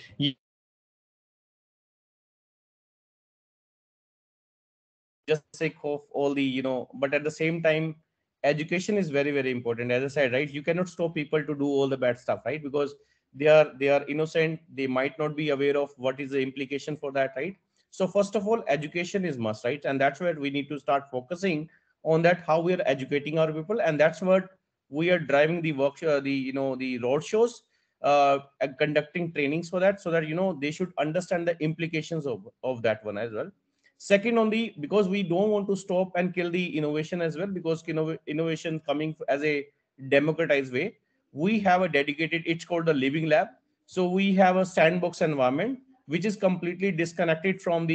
Just sake of all the, but at the same time, education is very, very important. As I said, right, you cannot stop people to do all the bad stuff, right? Because they are innocent. They might not be aware of what is the implication for that, right? So first of all, education is must, right? And that's where we need to start focusing on that, how we are educating our people. And that's what we are driving the workshop, the road shows, and conducting trainings for that, so that, they should understand the implications of that one as well. Second, because we don't want to stop and kill the innovation as well, because innovation coming as a democratized way, we have a dedicated, it's called the living lab. So we have a sandbox environment which is completely disconnected from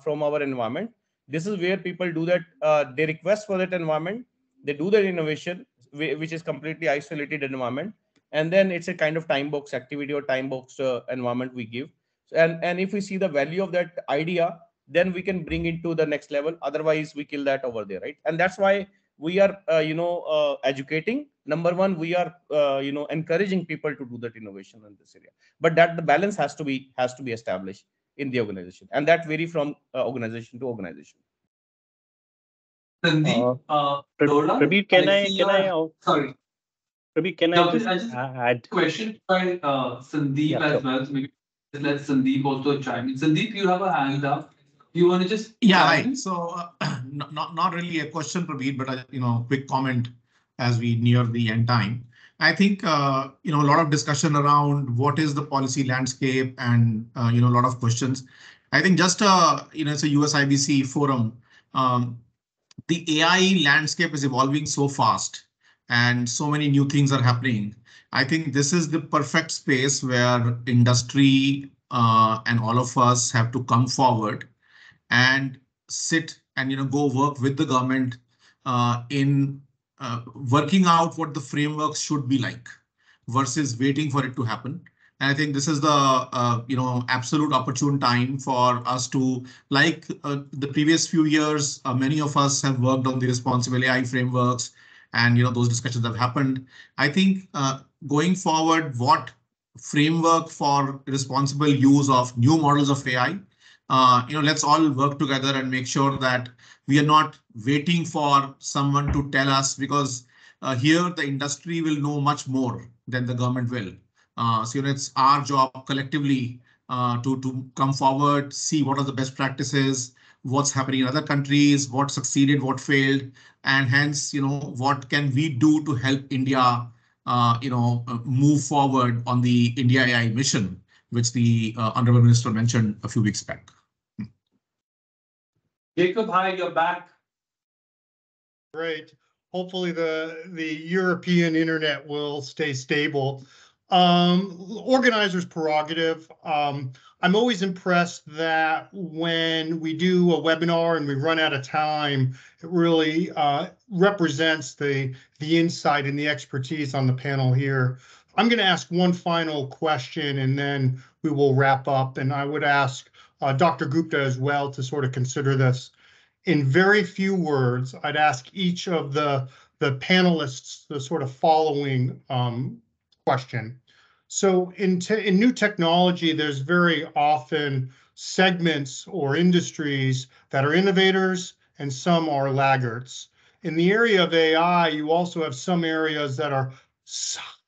from our environment. This is where people do that, they request for that environment, they do their innovation, which is completely isolated environment, and then it's a kind of time box activity or time box environment we give. And if we see the value of that idea, then we can bring it to the next level. Otherwise we kill that over there, right? And that's why we are educating. Number one, we are encouraging people to do that innovation in this area, but that the balance has to be established in the organization, and that vary from organization to organization. Sandeep, Lola, Prabir, can I sorry. Prabir, can I just add question by Sandeep Yeah, as sure. well? So maybe let Sandeep also chime in. Sandeep, you have a hand up. You want to just Yeah, chime right. in? So not really a question, Prabir, but a quick comment as we near the end time. I think a lot of discussion around what is the policy landscape and a lot of questions. I think just it's a USIBC forum. The AI landscape is evolving so fast and so many new things are happening. I think this is the perfect space where industry and all of us have to come forward and sit and go work with the government in working out what the frameworks should be like versus waiting for it to happen. And I think this is the absolute opportune time for us to, like the previous few years, many of us have worked on the responsible AI frameworks, and those discussions have happened. I think going forward, what framework for responsible use of new models of AI, let's all work together and make sure that we are not waiting for someone to tell us, because here the industry will know much more than the government will. So it's our job collectively to come forward, see what are the best practices, what's happening in other countries, what succeeded, what failed, and hence, what can we do to help India, move forward on the India AI mission, which the Honorable Minister mentioned a few weeks back. Jacob, hi, you're back. Great. Hopefully the European internet will stay stable. Organizer's prerogative. I'm always impressed that when we do a webinar and we run out of time, it really represents the insight and the expertise on the panel here. I'm going to ask one final question and then we will wrap up. And I would ask Dr. Gupta as well to sort of consider this. In very few words, I'd ask each of the panelists the sort of following question. So in new technology, there's very often segments or industries that are innovators and some are laggards. In the area of AI, you also have some areas that are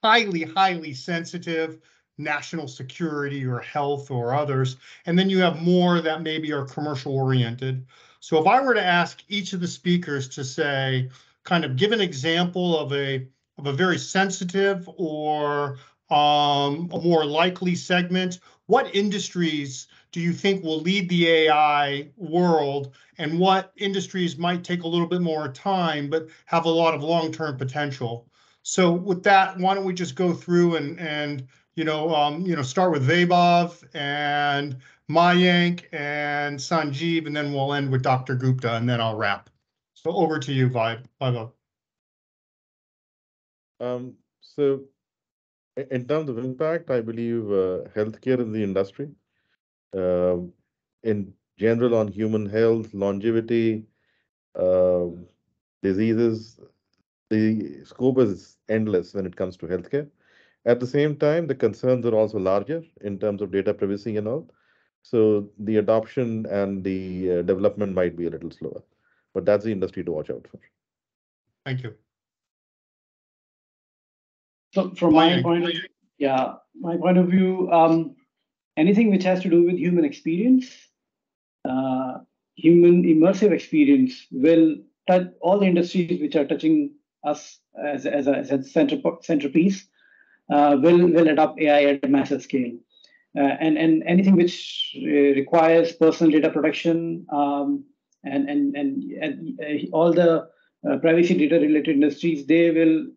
highly sensitive, national security or health or others. And then you have more that maybe are commercial oriented. So if I were to ask each of the speakers to say, kind of give an example of a very sensitive or a more likely segment, what industries do you think will lead the AI world, and what industries might take a little bit more time but have a lot of long-term potential? So with that, why don't we just go through and start with Vaibhav and Mayank and Sanjeev, and then we'll end with Dr. Gupta, and then I'll wrap. So over to you, Vaibhav. So in terms of impact, I believe healthcare in the industry, in general on human health, longevity, diseases, the scope is endless when it comes to healthcare. At the same time, the concerns are also larger in terms of data privacy and all. So the adoption and the development might be a little slower, but that's the industry to watch out for. Thank you. So from my point of view, anything which has to do with human experience, human immersive experience will touch all the industries which are touching us as a centerpiece, will adopt AI at a massive scale. And anything which requires personal data protection and all the privacy data related industries, they will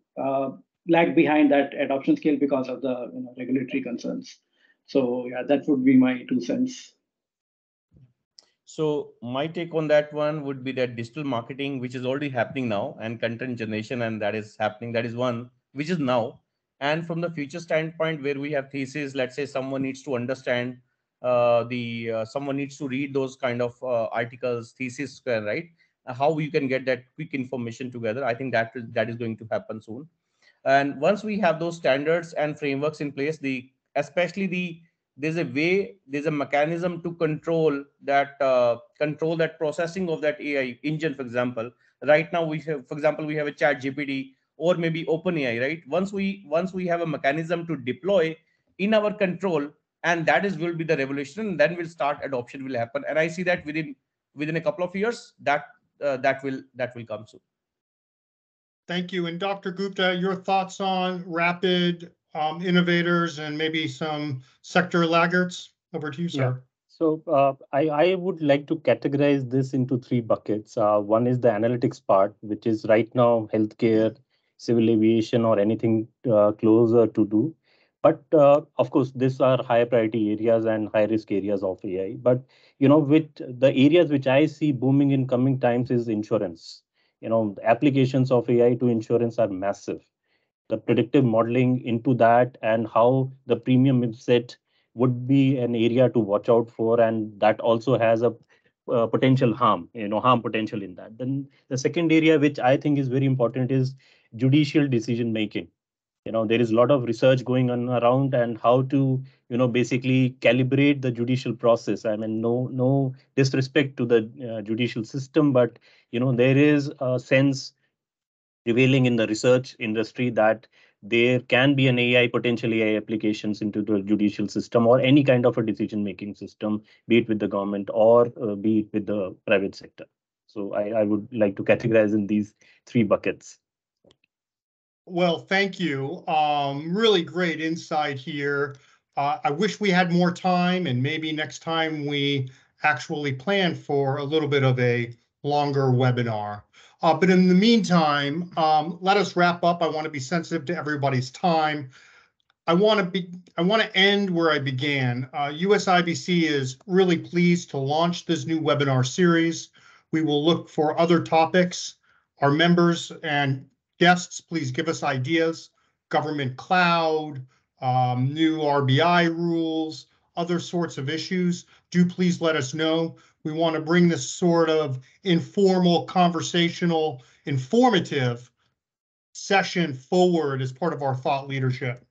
lag behind that adoption scale because of the regulatory concerns. So yeah, that would be my 2 cents. So my take on that one would be that digital marketing, which is already happening now, and content generation, and that is happening. That is one which is now. And from the future standpoint, where we have thesis, let's say someone needs to understand someone needs to read those kind of articles, thesis, right? How you can get that quick information together. I think that is going to happen soon. And once we have those standards and frameworks in place, there's a mechanism to control that processing of that AI engine. For example, right now we have a chat GPT or maybe OpenAI, right? Once we have a mechanism to deploy in our control, and will be the revolution, and then adoption will happen. And I see that within a couple of years that will come soon. Thank you. And Dr. Gupta, your thoughts on rapid innovators and maybe some sector laggards? Over to you, sir. Yeah. So I would like to categorize this into 3 buckets. One is the analytics part, which is right now healthcare, civil aviation, or anything closer to do. But of course, these are high priority areas and high risk areas of AI. But with the areas which I see booming in coming times is insurance. The applications of AI to insurance are massive. The predictive modeling into that and how the premium is set would be an area to watch out for, and that also has a potential harm potential in that. Then the second area which I think is very important is judicial decision making. There is a lot of research going on around and how to basically calibrate the judicial process. I mean, no disrespect to the judicial system, but there is a sense prevailing in the research industry that there can be an potential AI applications into the judicial system or any kind of a decision-making system, be it with the government or be it with the private sector. So I would like to categorize in these 3 buckets. Well, thank you. Really great insight here. I wish we had more time, and maybe next time we actually plan for a little bit of a longer webinar. But in the meantime, let us wrap up. I want to be sensitive to everybody's time. I want to end where I began. USIBC is really pleased to launch this new webinar series. We will look for other topics. Our members and guests, please give us ideas. Government cloud, new RBI rules, other sorts of issues, do please let us know. We want to bring this sort of informal, conversational, informative session forward as part of our thought leadership.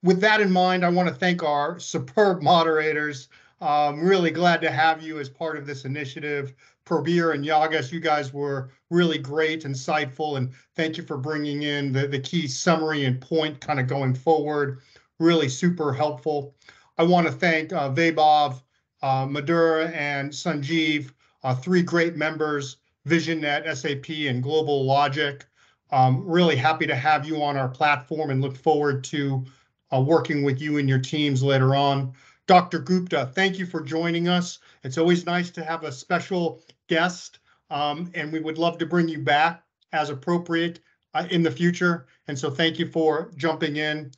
With that in mind, I want to thank our superb moderators. I'm really glad to have you as part of this initiative. Prabir and Yagas, you guys were really great, insightful, and thank you for bringing in the key summary and point kind of going forward. Really super helpful. I want to thank Vaibhav, Madhur, and Sanjeev, three great members, VisionNet, SAP, and Global Logic. Really happy to have you on our platform and look forward to working with you and your teams later on. Dr. Gupta, thank you for joining us. It's always nice to have a special guest, and we would love to bring you back as appropriate in the future. And so thank you for jumping in.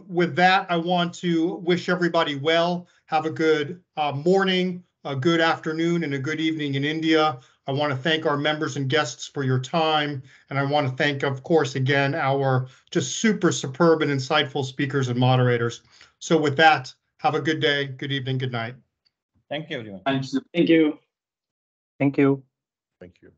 With that, I want to wish everybody well. Have a good morning, a good afternoon, and a good evening in India. I want to thank our members and guests for your time. And I want to thank, of course, again, our just super superb and insightful speakers and moderators. So with that, have a good day, good evening, good night. Thank you, everyone. Thank you. Thank you. Thank you. Thank you.